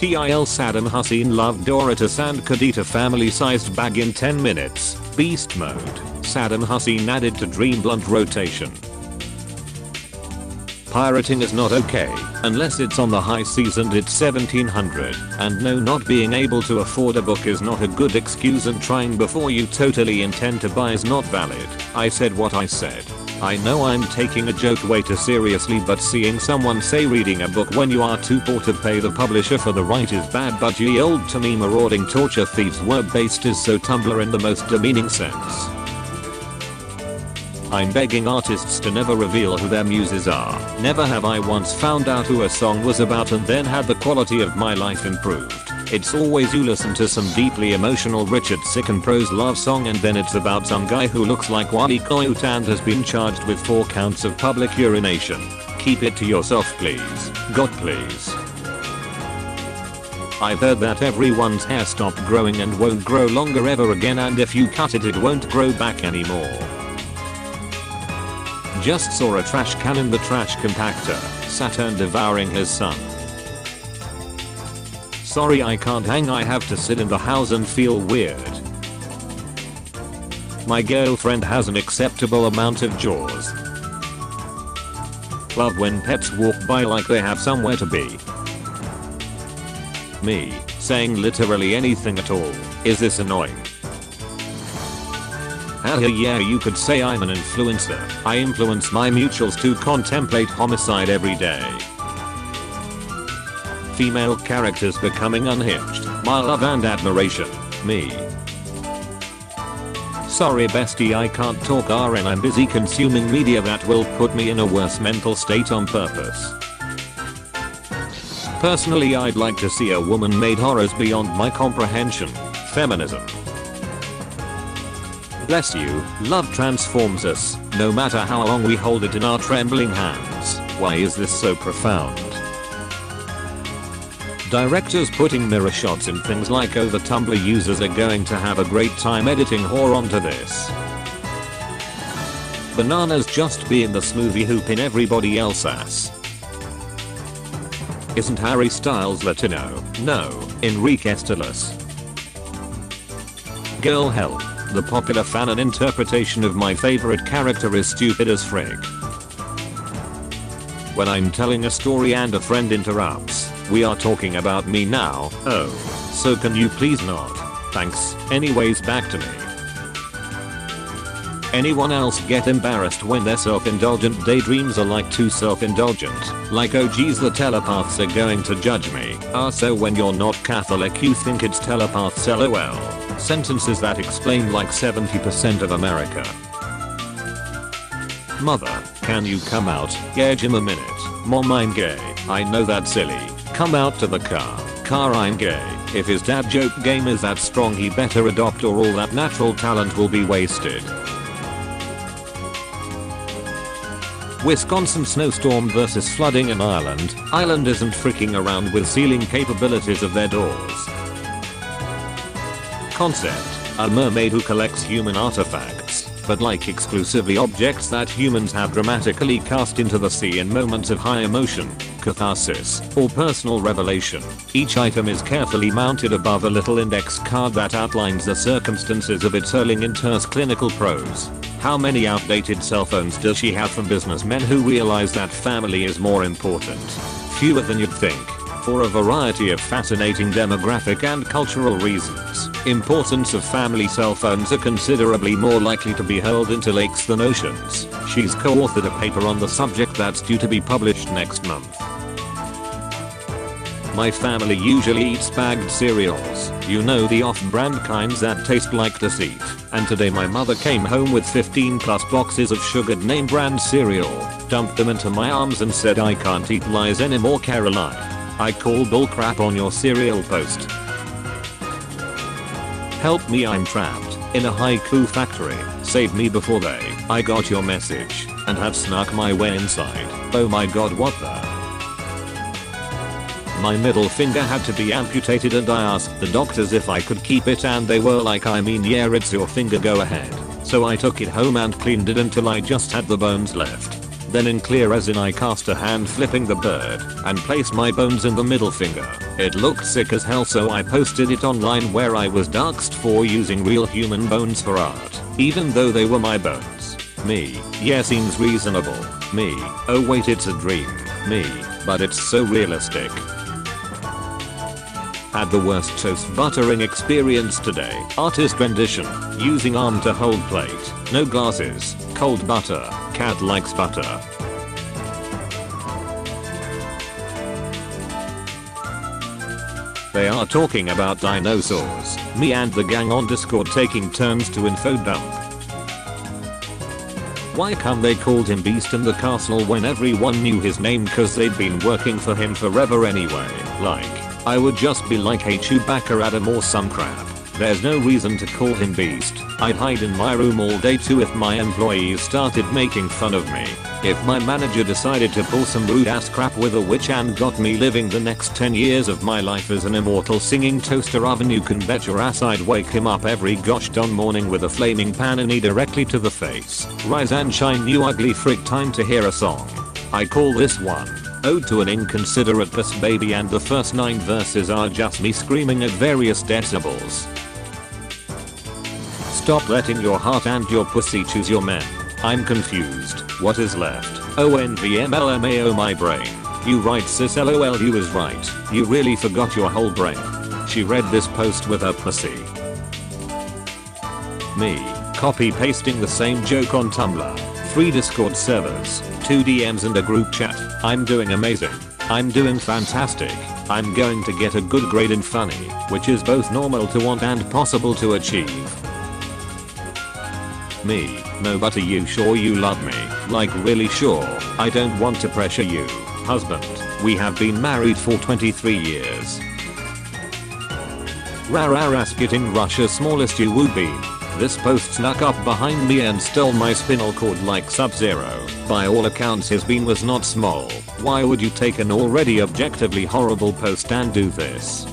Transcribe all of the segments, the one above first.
STIL Saddam Hussein loved Doritos and could eat a family-sized bag in 10 minutes. Beast mode. Saddam Hussein added to Dream Blunt rotation. Pirating is not okay, unless it's on the high seas and it's 1700. And no, not being able to afford a book is not a good excuse, and trying before you totally intend to buy is not valid. I said what I said. I know I'm taking a joke way too seriously, but seeing someone say reading a book when you are too poor to pay the publisher for the right is bad, but ye old to me marauding torture thieves word-based is so Tumblr in the most demeaning sense. I'm begging artists to never reveal who their muses are. Never have I once found out who a song was about and then had the quality of my life improved. It's always you listen to some deeply emotional Richard Sick and Prose love song and then it's about some guy who looks like Wally Coyote and has been charged with 4 counts of public urination. Keep it to yourself please. God please. I've heard that everyone's hair stopped growing and won't grow longer ever again, and if you cut it, it won't grow back anymore. Just saw a trash can in the trash compactor. Saturn devouring his son. Sorry I can't hang, I have to sit in the house and feel weird. My girlfriend has an acceptable amount of jaws. Love when pets walk by like they have somewhere to be. Me, saying literally anything at all. Is this annoying? Yeah, you could say I'm an influencer. I influence my mutuals to contemplate homicide every day. Female characters becoming unhinged. My love and admiration. Me. Sorry bestie, I can't talk RN, I'm busy consuming media that will put me in a worse mental state on purpose. Personally, I'd like to see a woman made horrors beyond my comprehension. Feminism. Bless you, love transforms us, no matter how long we hold it in our trembling hands. Why is this so profound? Directors putting mirror shots in things like the Tumblr users are going to have a great time editing horror onto this. Bananas just being the smoothie hoop in everybody else's ass. Isn't Harry Styles Latino? No, Enrique Estilas. Girl help. The popular fan and interpretation of my favorite character is stupid as frig. When I'm telling a story and a friend interrupts, we are talking about me now. Oh, so can you please not? Thanks. Anyways, back to me. Anyone else get embarrassed when their self-indulgent daydreams are like too self-indulgent? Like, oh geez, the telepaths are going to judge me. So when you're not Catholic you think it's telepaths lol. Sentences that explain like 70% of America. Mother, can you come out? Yeah, Jim, a minute. Mom, I'm gay. I know that's silly. Come out to the car. Car, I'm gay. If his dad joke game is that strong he better adopt or all that natural talent will be wasted. Wisconsin snowstorm versus flooding in Ireland. Ireland isn't freaking around with sealing capabilities of their doors. Concept. A mermaid who collects human artifacts, but like exclusively objects that humans have dramatically cast into the sea in moments of high emotion, catharsis, or personal revelation. Each item is carefully mounted above a little index card that outlines the circumstances of its hurling in terse clinical prose. How many outdated cell phones does she have from businessmen who realize that family is more important? Fewer than you'd think. For a variety of fascinating demographic and cultural reasons, importance of family cell phones are considerably more likely to be hurled into lakes than oceans. She's co-authored a paper on the subject that's due to be published next month. My family usually eats bagged cereals, you know, the off-brand kinds that taste like deceit. And today my mother came home with 15 plus boxes of sugared name brand cereal, dumped them into my arms and said, I can't eat lies anymore, Caroline. I call bullcrap on your cereal post. Help me, I'm trapped in a haiku factory. Save me before I got your message and have snuck my way inside. Oh my god, what the? My middle finger had to be amputated and I asked the doctors if I could keep it and they were like, I mean, yeah, it's your finger, go ahead. So I took it home and cleaned it until I just had the bones left. Then in clear resin I cast a hand flipping the bird and placed my bones in the middle finger. It looked sick as hell, so I posted it online where I was doxxed for using real human bones for art, even though they were my bones. Me, yeah, seems reasonable. Me, oh wait, it's a dream. Me, but it's so realistic. Had the worst toast buttering experience today. Artist rendition, using arm to hold plate, no glasses, cold butter, cat likes butter. They are talking about dinosaurs, me and the gang on Discord taking turns to info dump. Why come they called him Beast in the castle when everyone knew his name cause they'd been working for him forever anyway? Like, I would just be like, hey Chewbacca Adam or some crap. There's no reason to call him Beast. I'd hide in my room all day too if my employees started making fun of me. If my manager decided to pull some rude ass crap with a witch and got me living the next 10 years of my life as an immortal singing toaster oven, you can bet your ass I'd wake him up every gosh darn morning with a flaming panini directly to the face. Rise and shine, you ugly freak, time to hear a song. I call this one Ode to an Inconsiderate Puss Baby, and the first 9 verses are just me screaming at various decibels. Stop letting your heart and your pussy choose your men. I'm confused. What is left? ONVMLMAO my brain. You right sis, lol, you is right. You really forgot your whole brain. She read this post with her pussy. Me, copy pasting the same joke on Tumblr. 3 Discord servers, 2 DMs and a group chat. I'm doing amazing. I'm doing fantastic. I'm going to get a good grade in funny, which is both normal to want and possible to achieve. Me, no, but are you sure you love me? Like really sure? I don't want to pressure you. Husband, we have been married for 23 years. Rararas getting Russia's smallest UWU beam. This post snuck up behind me and stole my spinal cord like Sub-Zero. By all accounts his bean was not small. Why would you take an already objectively horrible post and do this?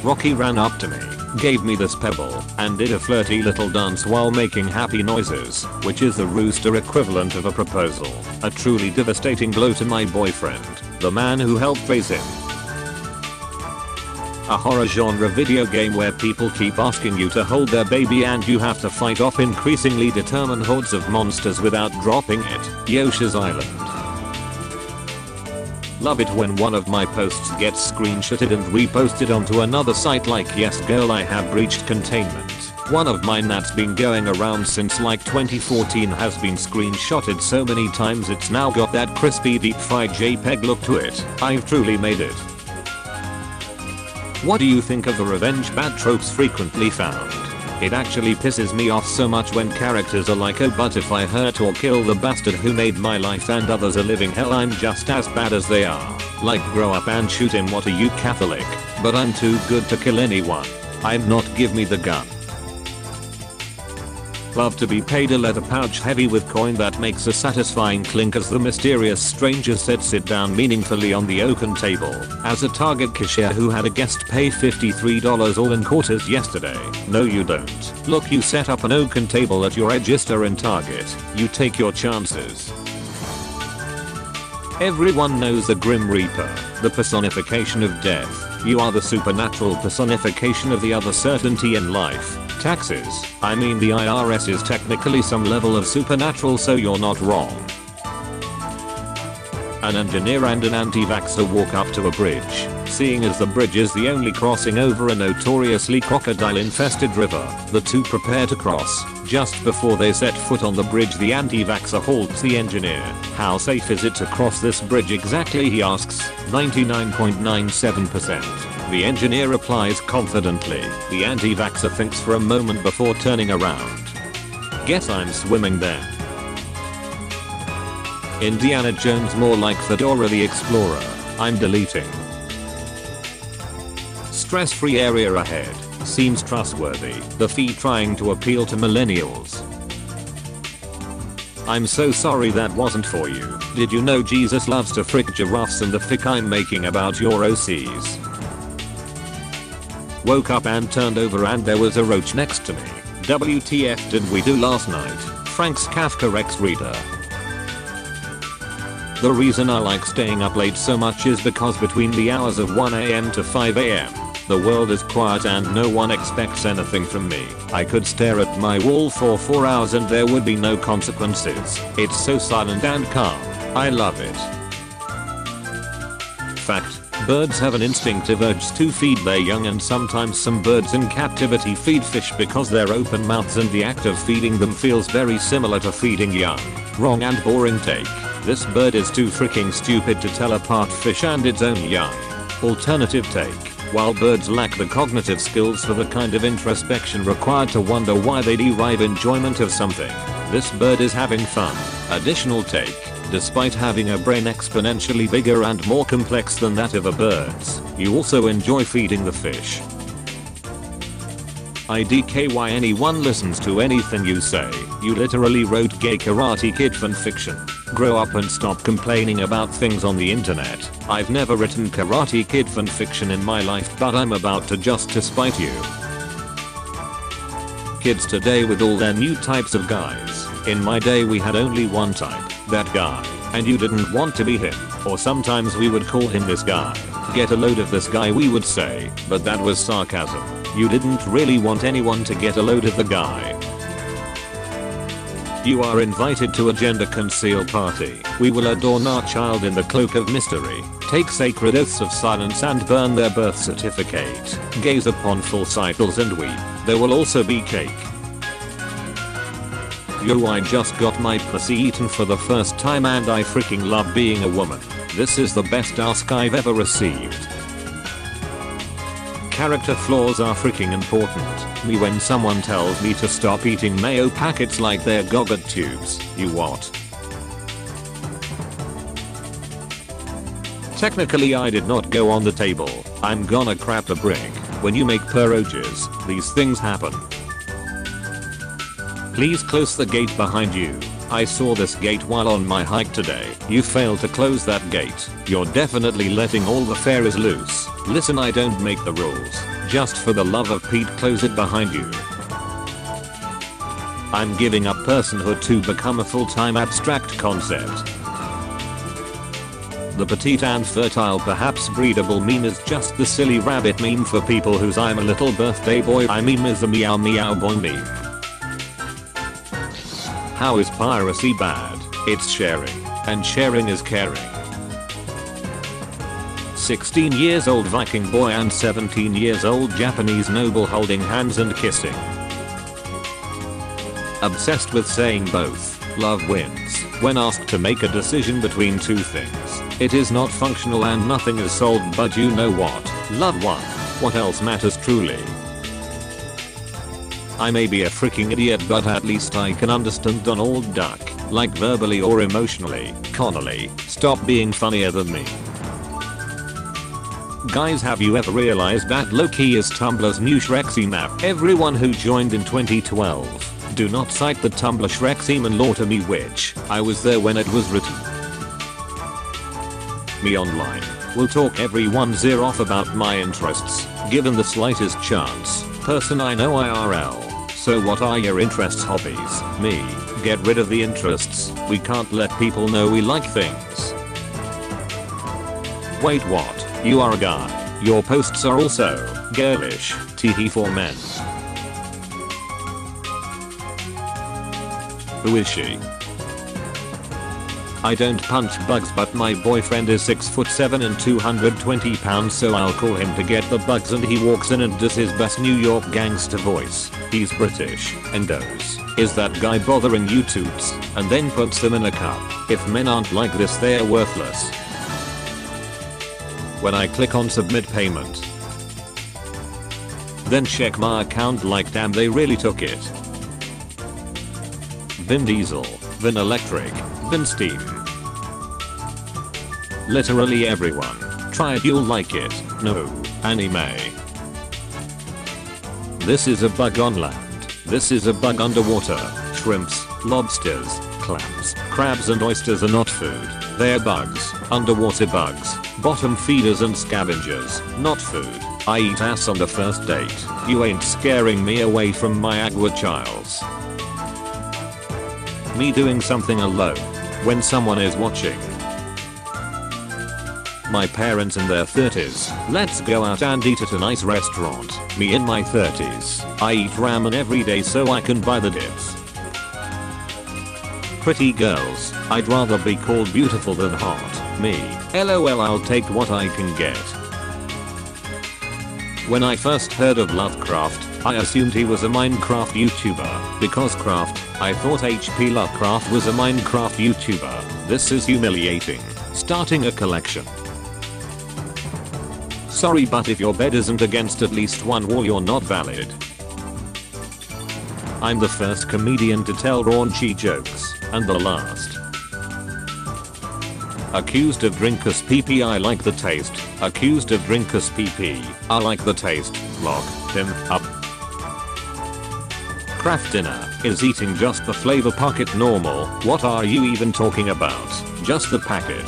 Rocky ran up to me, gave me this pebble, and did a flirty little dance while making happy noises, which is the rooster equivalent of a proposal. A truly devastating blow to my boyfriend, the man who helped raise him. A horror genre video game where people keep asking you to hold their baby and you have to fight off increasingly determined hordes of monsters without dropping it. Yoshi's Island. Love it when one of my posts gets screenshotted and reposted onto another site like yes girl I have breached containment. One of mine that's been going around since like 2014 has been screenshotted so many times it's now got that crispy deep fried JPEG look to it. I've truly made it. What do you think of the revenge bad tropes frequently found? It actually pisses me off so much when characters are like, oh but if I hurt or kill the bastard who made my life and others a living hell I'm just as bad as they are. Like grow up and shoot him, what are you Catholic? But I'm too good to kill anyone. I'm not, give me the gun. Love to be paid a leather pouch heavy with coin that makes a satisfying clink as the mysterious stranger sets it down meaningfully on the oaken table. As a Target cashier who had a guest pay $53 all in quarters yesterday. No you don't. Look, you set up an oaken table at your register in Target. You take your chances. Everyone knows the Grim Reaper, the personification of death. You are the supernatural personification of the other certainty in life. Taxes. I mean the IRS is technically some level of supernatural, so you're not wrong. An engineer and an anti-vaxxer walk up to a bridge. Seeing as the bridge is the only crossing over a notoriously crocodile-infested river, the two prepare to cross. Just before they set foot on the bridge, the anti-vaxxer halts the engineer. How safe is it to cross this bridge exactly, he asks. 99.97%. The engineer replies confidently. The anti-vaxxer thinks for a moment before turning around. Guess I'm swimming then. Indiana Jones more like Fedora the Explorer. I'm deleting. Stress-free area ahead. Seems trustworthy. The fee trying to appeal to millennials. I'm so sorry that wasn't for you. Did you know Jesus loves to frick giraffes and the fic I'm making about your OCs? Woke up and turned over and there was a roach next to me. WTF did we do last night? Frank's Kafka Rex reader. The reason I like staying up late so much is because between the hours of 1 AM to 5 AM, the world is quiet and no one expects anything from me. I could stare at my wall for 4 hours and there would be no consequences. It's so silent and calm. I love it. Fact: birds have an instinctive urge to feed their young, and sometimes some birds in captivity feed fish because they're open mouths and the act of feeding them feels very similar to feeding young. Wrong and boring take. This bird is too freaking stupid to tell apart fish and its own young. Alternative take. While birds lack the cognitive skills for the kind of introspection required to wonder why they derive enjoyment of something, this bird is having fun. Additional take. Despite having a brain exponentially bigger and more complex than that of a bird's, you also enjoy feeding the fish. IDKY anyone listens to anything you say. You literally wrote gay Karate Kid fanfiction. Grow up and stop complaining about things on the internet. I've never written Karate Kid fanfiction in my life, but I'm about to just to spite you. Kids today with all their new types of guys. In my day we had only one type, that guy, and you didn't want to be him, or sometimes we would call him this guy. Get a load of this guy, we would say, but that was sarcasm. You didn't really want anyone to get a load of the guy. You are invited to a gender conceal party. We will adorn our child in the cloak of mystery, take sacred oaths of silence and burn their birth certificate, gaze upon full cycles and weep. There will also be cake. Yo, I just got my pussy eaten for the first time and I freaking love being a woman. This is the best ask I've ever received. Character flaws are freaking important. Me when someone tells me to stop eating mayo packets like they're gogurt tubes. You what? Technically I did not go on the table. I'm gonna crap the brick. When you make pierogies, these things happen. Please close the gate behind you. I saw this gate while on my hike today. You failed to close that gate. You're definitely letting all the fairies loose. Listen, I don't make the rules. Just for the love of Pete, close it behind you. I'm giving up personhood to become a full-time abstract concept. The petite and fertile, perhaps breedable meme is just the silly rabbit meme for people whose I'm a little birthday boy I meme is the meow meow boy meme. How is piracy bad? It's sharing, and sharing is caring. 16 years old Viking boy and 17 years old Japanese noble holding hands and kissing. Obsessed with saying both. Love wins. When asked to make a decision between two things, it is not functional and nothing is solved, but you know what? Love won. What else matters truly? I may be a freaking idiot, but at least I can understand Donald Duck, like verbally or emotionally. Connolly, stop being funnier than me. Guys, have you ever realized that Loki is Tumblr's new Shrek map? Everyone who joined in 2012, do not cite the Tumblr Shrek and lore to me, which I was there when it was written. Me online will talk everyone's ear off about my interests, given the slightest chance. Person I know IRL. So what are your interests, hobbies? Me, get rid of the interests. We can't let people know we like things. Wait, what? You are a guy. Your posts are also girlish. Teehee for men. Who is she? I don't punch bugs, but my boyfriend is 6'7" and 220 pounds, so I'll call him to get the bugs, and he walks in and does his best New York gangster voice. He's British and goes, "Is that guy bothering you, toots?" and then puts them in a cup. If men aren't like this, they're worthless. When I click on submit payment, then check my account, like damn, they really took it. Vin Diesel, Vin Electric, Vin Steam. Literally everyone. Try it, you'll like it. No, anime. This is a bug on land. This is a bug underwater. Shrimps, lobsters, clams, crabs and oysters are not food. They're bugs. Underwater bugs. Bottom feeders and scavengers. Not food. I eat ass on the first date. You ain't scaring me away from my agua childs. me doing something alone when someone is watching. My parents in their 30s, let's go out and eat at a nice restaurant. Me in my 30s, I eat ramen every day so I can buy the dips. Pretty girls, I'd rather be called beautiful than hot. Me, LOL, I'll take what I can get. When I first heard of Lovecraft, I assumed he was a Minecraft YouTuber. Because craft, I thought HP Lovecraft was a Minecraft YouTuber. This is humiliating. Starting a collection. Sorry, but if your bed isn't against at least one wall, you're not valid. I'm the first comedian to tell raunchy jokes, and the last. Accused of drinker's pee, I like the taste. Accused of drinker's pee, I like the taste. Lock him up. Craft dinner, is eating just the flavor packet normal? What are you even talking about? Just the packet.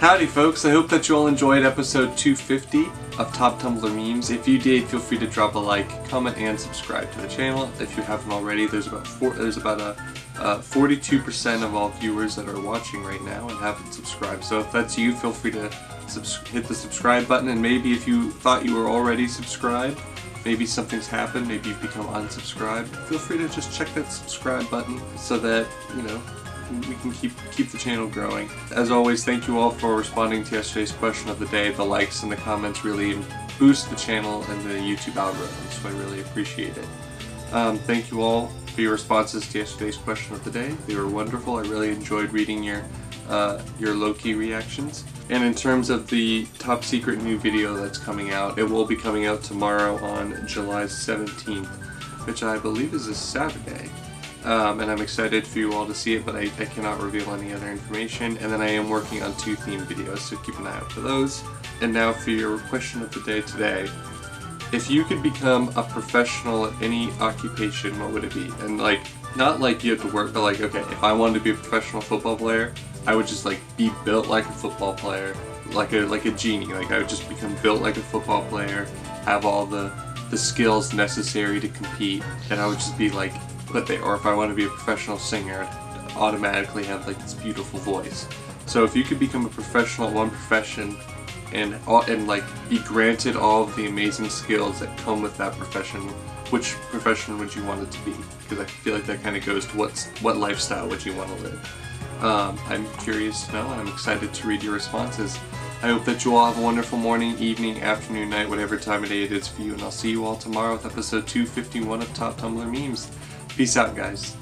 Howdy folks, I hope that you all enjoyed episode 250 of Top Tumblr Memes. If you did, feel free to drop a like, comment, and subscribe to the channel. If you haven't already, there's about 42% of all viewers that are watching right now and haven't subscribed. So if that's you, feel free to hit the subscribe button, and maybe if you thought you were already subscribed, maybe something's happened, maybe you've become unsubscribed, feel free to just check that subscribe button so that, you know, we can keep the channel growing. As always, thank you all for responding to yesterday's question of the day. The likes and the comments really boost the channel and the YouTube algorithm, so I really appreciate it. Thank you all for your responses to yesterday's question of the day. They were wonderful. I really enjoyed reading your low-key reactions. And in terms of the top secret new video that's coming out, it will be coming out tomorrow on July 17th, which I believe is a Saturday. And I'm excited for you all to see it, but I cannot reveal any other information. And then I am working on 2 theme videos, so keep an eye out for those. And now for your question of the day today. If you could become a professional at any occupation, what would it be? And like, not like you have to work, but like, okay, if I wanted to be a professional football player, I would just like be built like a football player, like a genie. Like I would just become built like a football player, have all the skills necessary to compete, and I would just be like put there. Or if I want to be a professional singer, I'd automatically have like this beautiful voice. So if you could become a professional at one profession and like be granted all of the amazing skills that come with that profession, which profession would you want it to be? Because I feel like that kind of goes to what lifestyle would you want to live. I'm curious to know, and I'm excited to read your responses. I hope that you all have a wonderful morning, evening, afternoon, night, whatever time of day it is for you, and I'll see you all tomorrow with episode 251 of Top Tumblr Memes. Peace out, guys.